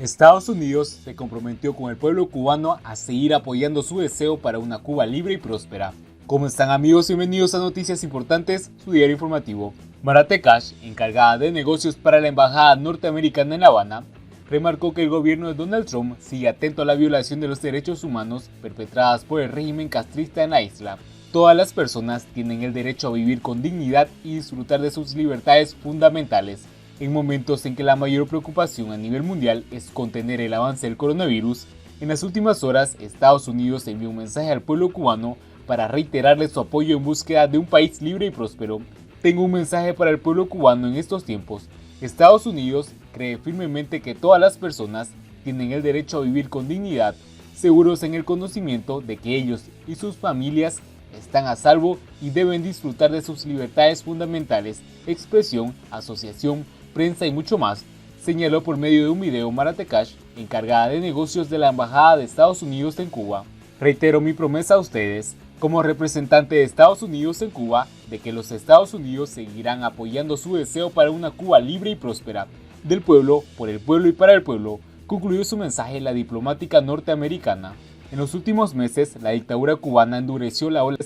Estados Unidos se comprometió con el pueblo cubano a seguir apoyando su deseo para una Cuba libre y próspera. ¿Cómo están, amigos? Bienvenidos a Noticias Importantes, su diario informativo. Mara Tekash, encargada de negocios para la Embajada Norteamericana en La Habana, remarcó que el gobierno de Donald Trump sigue atento a la violación de los derechos humanos perpetradas por el régimen castrista en la isla. Todas las personas tienen el derecho a vivir con dignidad y disfrutar de sus libertades fundamentales. En momentos en que la mayor preocupación a nivel mundial es contener el avance del coronavirus, en las últimas horas Estados Unidos envió un mensaje al pueblo cubano para reiterarle su apoyo en búsqueda de un país libre y próspero. Tengo un mensaje para el pueblo cubano en estos tiempos. Estados Unidos cree firmemente que todas las personas tienen el derecho a vivir con dignidad, seguros en el conocimiento de que ellos y sus familias están a salvo y deben disfrutar de sus libertades fundamentales, expresión, asociación, prensa y mucho más, señaló por medio de un video Mara Tekash, encargada de negocios de la Embajada de Estados Unidos en Cuba. Reitero mi promesa a ustedes, como representante de Estados Unidos en Cuba, de que los Estados Unidos seguirán apoyando su deseo para una Cuba libre y próspera, del pueblo, por el pueblo y para el pueblo, concluyó su mensaje la diplomática norteamericana. En los últimos meses, la dictadura cubana endureció la ola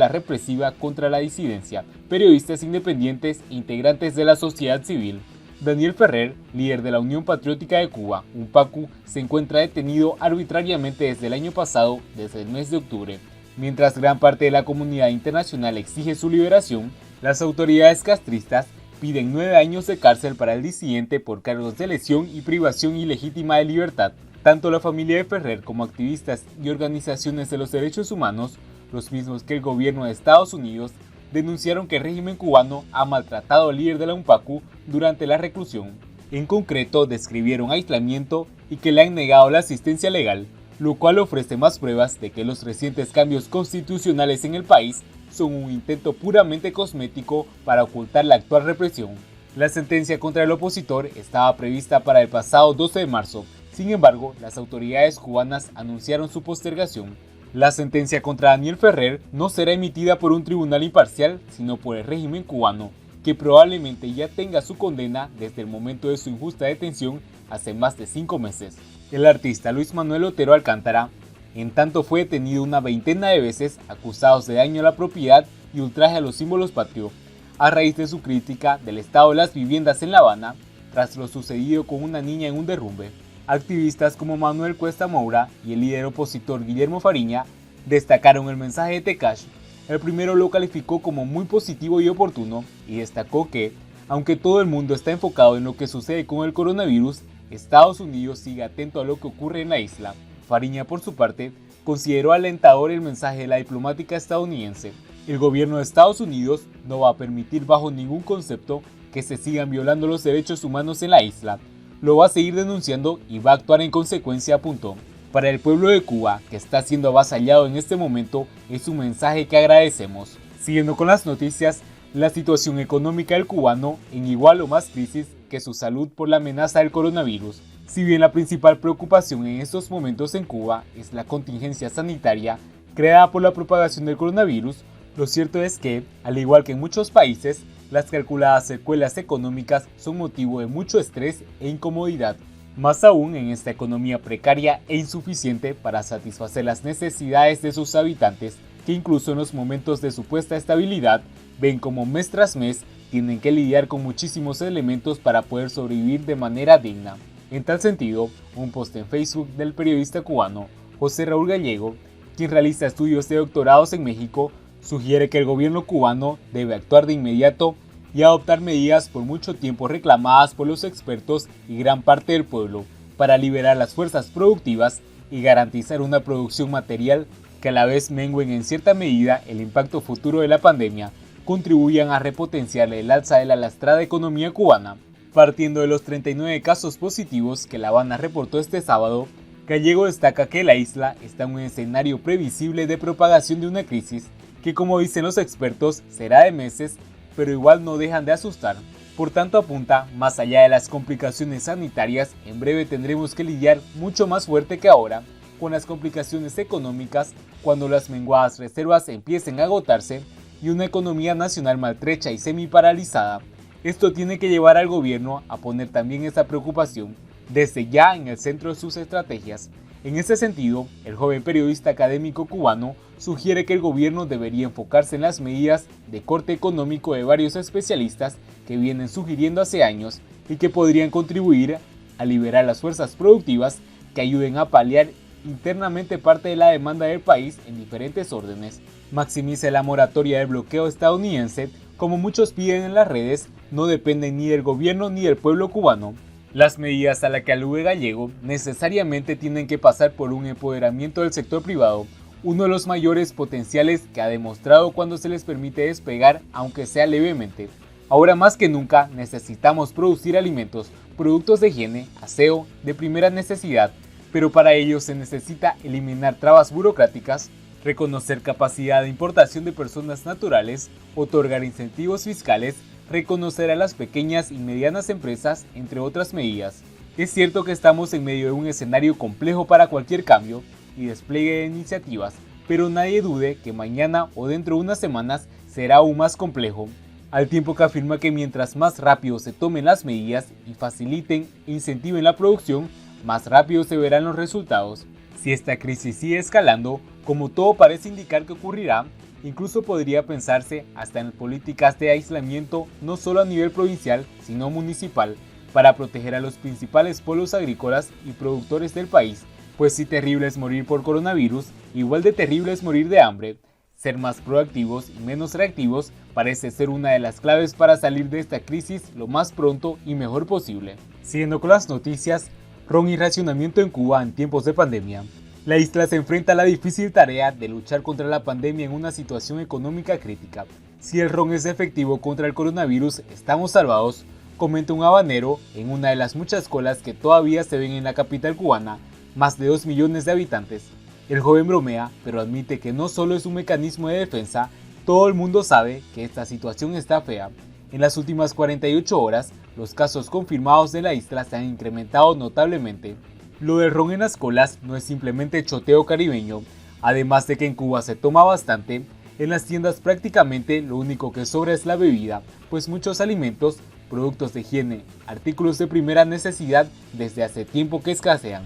represiva contra la disidencia, periodistas independientes e integrantes de la sociedad civil. Daniel Ferrer, líder de la Unión Patriótica de Cuba, UNPACU, se encuentra detenido arbitrariamente desde el año pasado, desde el mes de octubre. Mientras gran parte de la comunidad internacional exige su liberación, las autoridades castristas piden 9 años de cárcel para el disidente por cargos de lesión y privación ilegítima de libertad. Tanto la familia de Ferrer como activistas y organizaciones de los derechos humanos, los mismos que el gobierno de Estados Unidos, denunciaron que el régimen cubano ha maltratado al líder de la UNPACU durante la reclusión. En concreto, describieron aislamiento y que le han negado la asistencia legal, lo cual ofrece más pruebas de que los recientes cambios constitucionales en el país son un intento puramente cosmético para ocultar la actual represión. La sentencia contra el opositor estaba prevista para el pasado 12 de marzo. Sin embargo, las autoridades cubanas anunciaron su postergación. La sentencia contra Daniel Ferrer no será emitida por un tribunal imparcial, sino por el régimen cubano, que probablemente ya tenga su condena desde el momento de su injusta detención hace más de 5 meses. El artista Luis Manuel Otero Alcántara, en tanto, fue detenido una veintena de veces acusados de daño a la propiedad y ultraje a los símbolos patrios, a raíz de su crítica del estado de las viviendas en La Habana, tras lo sucedido con una niña en un derrumbe. Activistas como Manuel Cuesta Moura y el líder opositor Guillermo Fariña destacaron el mensaje de Tekash. El primero lo calificó como muy positivo y oportuno y destacó que, aunque todo el mundo está enfocado en lo que sucede con el coronavirus, Estados Unidos sigue atento a lo que ocurre en la isla. Fariña, por su parte, consideró alentador el mensaje de la diplomática estadounidense. El gobierno de Estados Unidos no va a permitir bajo ningún concepto que se sigan violando los derechos humanos en la isla. Lo va a seguir denunciando y va a actuar en consecuencia, apuntó. Para el pueblo de Cuba, que está siendo avasallado en este momento, es un mensaje que agradecemos. Siguiendo con las noticias, la situación económica del cubano en igual o más crisis que su salud por la amenaza del coronavirus. Si bien la principal preocupación en estos momentos en Cuba es la contingencia sanitaria creada por la propagación del coronavirus, lo cierto es que, al igual que en muchos países, las calculadas secuelas económicas son motivo de mucho estrés e incomodidad, más aún en esta economía precaria e insuficiente para satisfacer las necesidades de sus habitantes, que incluso en los momentos de supuesta estabilidad, ven como mes tras mes tienen que lidiar con muchísimos elementos para poder sobrevivir de manera digna. En tal sentido, un post en Facebook del periodista cubano José Raúl Gallego, quien realiza estudios de doctorados en México, sugiere que el gobierno cubano debe actuar de inmediato y adoptar medidas por mucho tiempo reclamadas por los expertos y gran parte del pueblo para liberar las fuerzas productivas y garantizar una producción material que a la vez mengüen en cierta medida el impacto futuro de la pandemia, contribuyan a repotenciar el alza de la lastrada economía cubana. Partiendo de los 39 casos positivos que La Habana reportó este sábado, Gallego destaca que la isla está en un escenario previsible de propagación de una crisis que, como dicen los expertos, será de meses, pero igual no dejan de asustar. Por tanto, apunta, más allá de las complicaciones sanitarias, en breve tendremos que lidiar mucho más fuerte que ahora con las complicaciones económicas cuando las menguadas reservas empiecen a agotarse y una economía nacional maltrecha y semi-paralizada. Esto tiene que llevar al gobierno a poner también esa preocupación desde ya en el centro de sus estrategias. En ese sentido, el joven periodista académico cubano sugiere que el gobierno debería enfocarse en las medidas de corte económico de varios especialistas que vienen sugiriendo hace años y que podrían contribuir a liberar las fuerzas productivas que ayuden a paliar internamente parte de la demanda del país en diferentes órdenes. Maximice la moratoria del bloqueo estadounidense, como muchos piden en las redes, no dependen ni del gobierno ni del pueblo cubano. Las medidas a las que alude Gallego necesariamente tienen que pasar por un empoderamiento del sector privado, uno de los mayores potenciales que ha demostrado cuando se les permite despegar, aunque sea levemente. Ahora más que nunca necesitamos producir alimentos, productos de higiene, aseo, de primera necesidad, pero para ello se necesita eliminar trabas burocráticas, reconocer capacidad de importación de personas naturales, otorgar incentivos fiscales, reconocer a las pequeñas y medianas empresas, entre otras medidas. Es cierto que estamos en medio de un escenario complejo para cualquier cambio y despliegue de iniciativas, pero nadie dude que mañana o dentro de unas semanas será aún más complejo, al tiempo que afirma que mientras más rápido se tomen las medidas y faciliten e incentiven la producción, más rápido se verán los resultados. Si esta crisis sigue escalando, como todo parece indicar que ocurrirá, incluso podría pensarse hasta en políticas de aislamiento no solo a nivel provincial, sino municipal, para proteger a los principales polos agrícolas y productores del país, pues si terrible es morir por coronavirus, igual de terrible es morir de hambre. Ser más proactivos y menos reactivos parece ser una de las claves para salir de esta crisis lo más pronto y mejor posible. Siguiendo con las noticias, ron y racionamiento en Cuba en tiempos de pandemia. La isla se enfrenta a la difícil tarea de luchar contra la pandemia en una situación económica crítica. Si el ron es efectivo contra el coronavirus, estamos salvados, comenta un habanero en una de las muchas colas que todavía se ven en la capital cubana, más de 2 millones de habitantes. El joven bromea, pero admite que no solo es un mecanismo de defensa, todo el mundo sabe que esta situación está fea. En las últimas 48 horas, los casos confirmados de la isla se han incrementado notablemente. Lo del ron en las colas no es simplemente choteo caribeño, además de que en Cuba se toma bastante, en las tiendas prácticamente lo único que sobra es la bebida, pues muchos alimentos, productos de higiene, artículos de primera necesidad desde hace tiempo que escasean.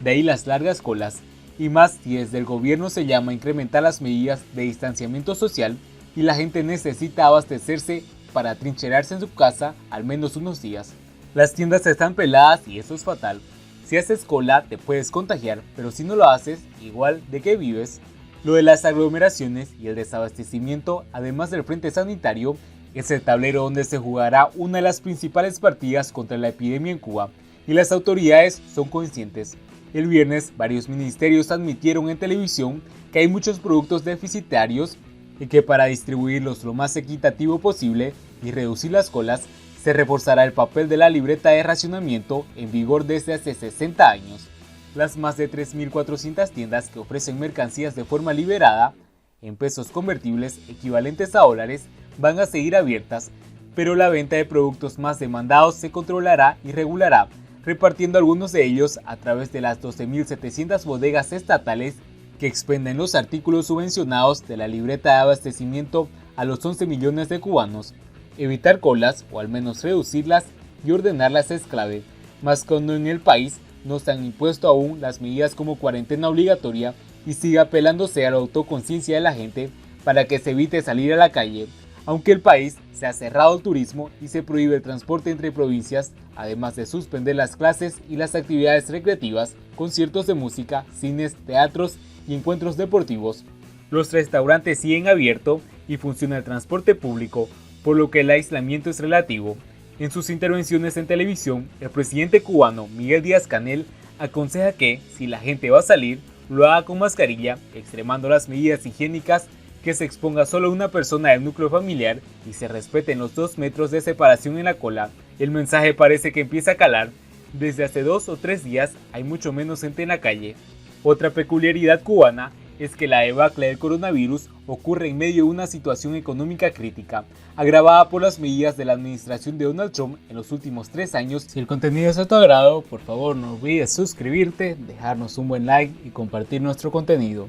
De ahí las largas colas, y más si desde el gobierno se llama a incrementar las medidas de distanciamiento social y la gente necesita abastecerse para trincherarse en su casa al menos unos días. Las tiendas están peladas y eso es fatal. Si haces cola te puedes contagiar, pero si no lo haces, igual de qué vives. Lo de las aglomeraciones y el desabastecimiento, además del frente sanitario, es el tablero donde se jugará una de las principales partidas contra la epidemia en Cuba, y las autoridades son conscientes. El viernes, varios ministerios admitieron en televisión que hay muchos productos deficitarios y que para distribuirlos lo más equitativo posible y reducir las colas, se reforzará el papel de la libreta de racionamiento en vigor desde hace 60 años. Las más de 3.400 tiendas que ofrecen mercancías de forma liberada, en pesos convertibles equivalentes a dólares, van a seguir abiertas, pero la venta de productos más demandados se controlará y regulará, repartiendo algunos de ellos a través de las 12.700 bodegas estatales que expenden los artículos subvencionados de la libreta de abastecimiento a los 11 millones de cubanos. Evitar colas, o al menos reducirlas y ordenarlas es clave, más cuando en el país no se han impuesto aún las medidas como cuarentena obligatoria y sigue apelándose a la autoconciencia de la gente para que se evite salir a la calle. Aunque el país se ha cerrado al turismo y se prohíbe el transporte entre provincias, además de suspender las clases y las actividades recreativas, conciertos de música, cines, teatros y encuentros deportivos. Los restaurantes siguen abiertos y funciona el transporte público, por lo que el aislamiento es relativo. En sus intervenciones en televisión, el presidente cubano Miguel Díaz-Canel aconseja que, si la gente va a salir, lo haga con mascarilla, extremando las medidas higiénicas, que se exponga solo una persona del núcleo familiar y se respeten los 2 metros de separación en la cola. El mensaje parece que empieza a calar. Desde hace 2 o 3 días hay mucho menos gente en la calle. Otra peculiaridad cubana es que la debacle del coronavirus ocurre en medio de una situación económica crítica, agravada por las medidas de la administración de Donald Trump en los últimos 3 años. Si el contenido es de tu agrado, por favor no olvides suscribirte, dejarnos un buen like y compartir nuestro contenido.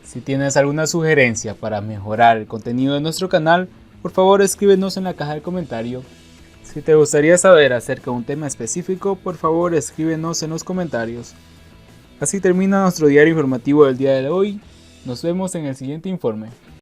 Si tienes alguna sugerencia para mejorar el contenido de nuestro canal, por favor escríbenos en la caja de comentarios. Si te gustaría saber acerca de un tema específico, por favor escríbenos en los comentarios. Así termina nuestro diario informativo del día de hoy. Nos vemos en el siguiente informe.